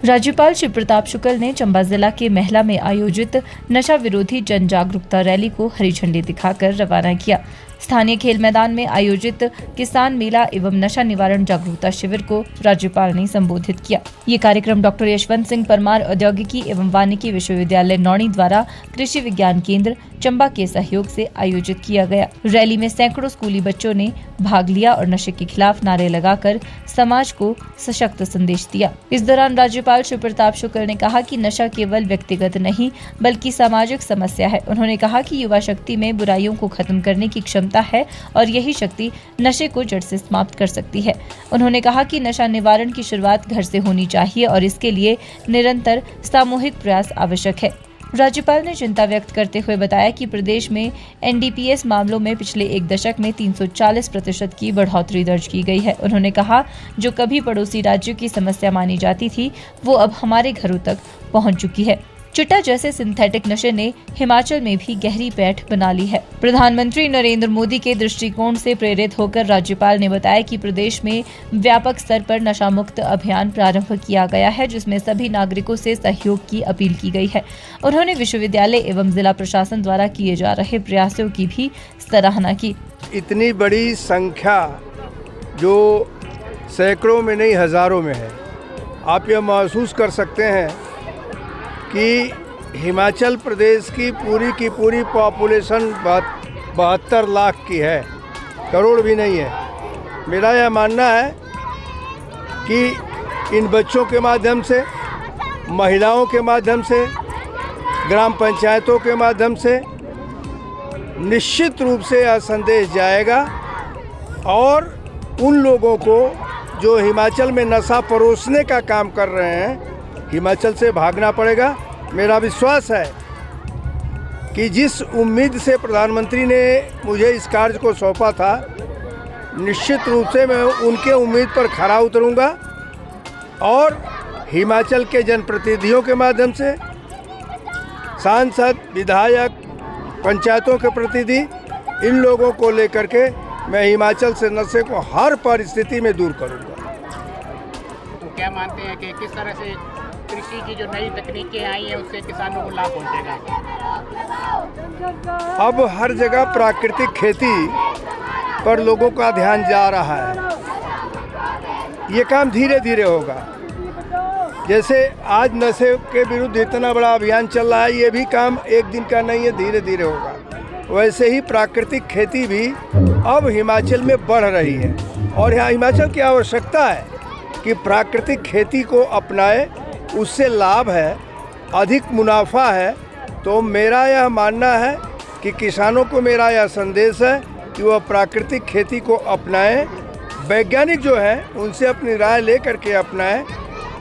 राज्यपाल श्री प्रताप शुक्ल ने चंबा जिला के महला में आयोजित नशा विरोधी जन जागरूकता रैली को हरी झंडी दिखाकर रवाना किया। स्थानीय खेल मैदान में आयोजित किसान मेला एवं नशा निवारण जागरूकता शिविर को राज्यपाल ने संबोधित किया। ये कार्यक्रम डॉक्टर यशवंत सिंह परमार औद्योगिकी एवं वानिकी विश्वविद्यालय नौणी द्वारा कृषि विज्ञान केंद्र चंबा के सहयोग से आयोजित किया गया। रैली में सैकड़ों स्कूली बच्चों ने भाग लिया और नशे के खिलाफ नारे लगाकर समाज को सशक्त संदेश दिया। इस दौरान राज्यपाल श्री प्रताप शुक्ल ने कहा कि नशा केवल व्यक्तिगत नहीं बल्कि सामाजिक समस्या है। उन्होंने कहा कि युवा शक्ति में बुराइयों को खत्म करने की क्षमता है और यही शक्ति नशे को जड़ से समाप्त कर सकती है। उन्होंने कहा कि नशा निवारण की शुरुआत घर से होनी चाहिए और इसके लिए निरंतर सामूहिक प्रयास आवश्यक है। राज्यपाल ने चिंता व्यक्त करते हुए बताया कि प्रदेश में एनडीपीएस मामलों में पिछले एक दशक में 340% की बढ़ोतरी दर्ज की गई है। उन्होंने कहा, जो कभी पड़ोसी राज्यों की समस्या मानी जाती थी वो अब हमारे घरों तक पहुंच चुकी है। चिट्टा जैसे सिंथेटिक नशे ने हिमाचल में भी गहरी पैठ बना ली है। प्रधानमंत्री नरेंद्र मोदी के दृष्टिकोण से प्रेरित होकर राज्यपाल ने बताया कि प्रदेश में व्यापक स्तर पर नशा मुक्त अभियान प्रारंभ किया गया है, जिसमें सभी नागरिकों से सहयोग की अपील की गई है। उन्होंने विश्वविद्यालय एवं जिला प्रशासन द्वारा किए जा रहे प्रयासों की भी सराहना की। इतनी बड़ी संख्या जो सैकड़ों में नहीं हजारों में है, आप यह महसूस कर सकते हैं कि हिमाचल प्रदेश की पूरी पॉपुलेशन 72 लाख की है, करोड़ भी नहीं है। मेरा यह मानना है कि इन बच्चों के माध्यम से, महिलाओं के माध्यम से, ग्राम पंचायतों के माध्यम से निश्चित रूप से यह संदेश जाएगा और उन लोगों को जो हिमाचल में नशा परोसने का काम कर रहे हैं, हिमाचल से भागना पड़ेगा। मेरा विश्वास है कि जिस उम्मीद से प्रधानमंत्री ने मुझे इस कार्य को सौंपा था, निश्चित रूप से मैं उनके उम्मीद पर खरा उतरूंगा और हिमाचल के जनप्रतिनिधियों के माध्यम से, सांसद, विधायक, पंचायतों के प्रतिनिधि, इन लोगों को लेकर के मैं हिमाचल से नशे को हर परिस्थिति में दूर करूंगा। तो क्या मानते हैं कि किस तरह से कृषि की जो नई तकनीकें आई हैं उससे किसानों को लाभ पहुंचेगा? अब हर जगह प्राकृतिक खेती पर लोगों का ध्यान जा रहा है। ये काम धीरे धीरे होगा। जैसे आज नशे के विरुद्ध इतना बड़ा अभियान चल रहा है, ये भी काम एक दिन का नहीं है, धीरे धीरे होगा। वैसे ही प्राकृतिक खेती भी अब हिमाचल में बढ़ रही है और यहाँ हिमाचल की आवश्यकता है कि प्राकृतिक खेती को अपनाए, उससे लाभ है, अधिक मुनाफा है। तो मेरा यह मानना है कि किसानों को मेरा यह संदेश है कि वह प्राकृतिक खेती को अपनाएं, वैज्ञानिक जो हैं उनसे अपनी राय ले करके अपनाएं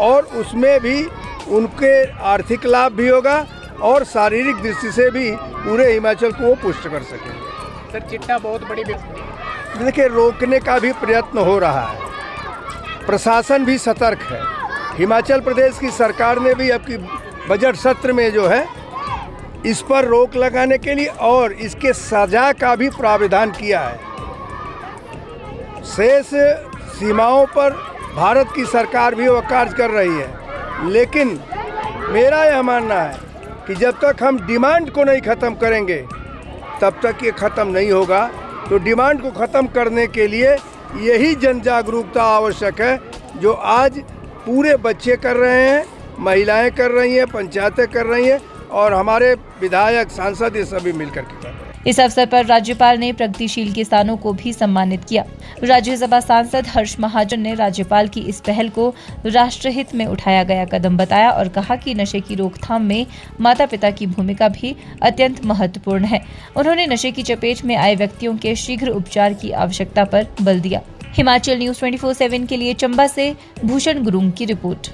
और उसमें भी उनके आर्थिक लाभ भी होगा और शारीरिक दृष्टि से भी पूरे हिमाचल को वो पुष्ट कर सकेंगे। सर, चिट्टा बहुत बड़ी देखिए, रोकने का भी प्रयत्न हो रहा है, प्रशासन भी सतर्क है। हिमाचल प्रदेश की सरकार ने भी अब की बजट सत्र में जो है इस पर रोक लगाने के लिए और इसके सजा का भी प्रावधान किया है। शेष सीमाओं पर भारत की सरकार भी वह कार्य कर रही है, लेकिन मेरा यह मानना है कि जब तक हम डिमांड को नहीं ख़त्म करेंगे तब तक ये ख़त्म नहीं होगा। तो डिमांड को ख़त्म करने के लिए यही जन जागरूकता आवश्यक है जो आज पूरे बच्चे कर रहे हैं, महिलाएं कर रही हैं, पंचायतें कर रही हैं और हमारे विधायक, सांसद ये सभी मिलकर के कर रहे हैं। इस अवसर पर राज्यपाल ने प्रगतिशील किसानों को भी सम्मानित किया। राज्यसभा सांसद हर्ष महाजन ने राज्यपाल की इस पहल को राष्ट्रहित में उठाया गया कदम बताया और कहा कि नशे की रोकथाम में माता पिता की भूमिका भी अत्यंत महत्वपूर्ण है। उन्होंने नशे की चपेट में आए व्यक्तियों के शीघ्र उपचार की आवश्यकता पर बल दिया। हिमाचल न्यूज़ 24/7 के लिए चंबा से भूषण गुरुंग की रिपोर्ट।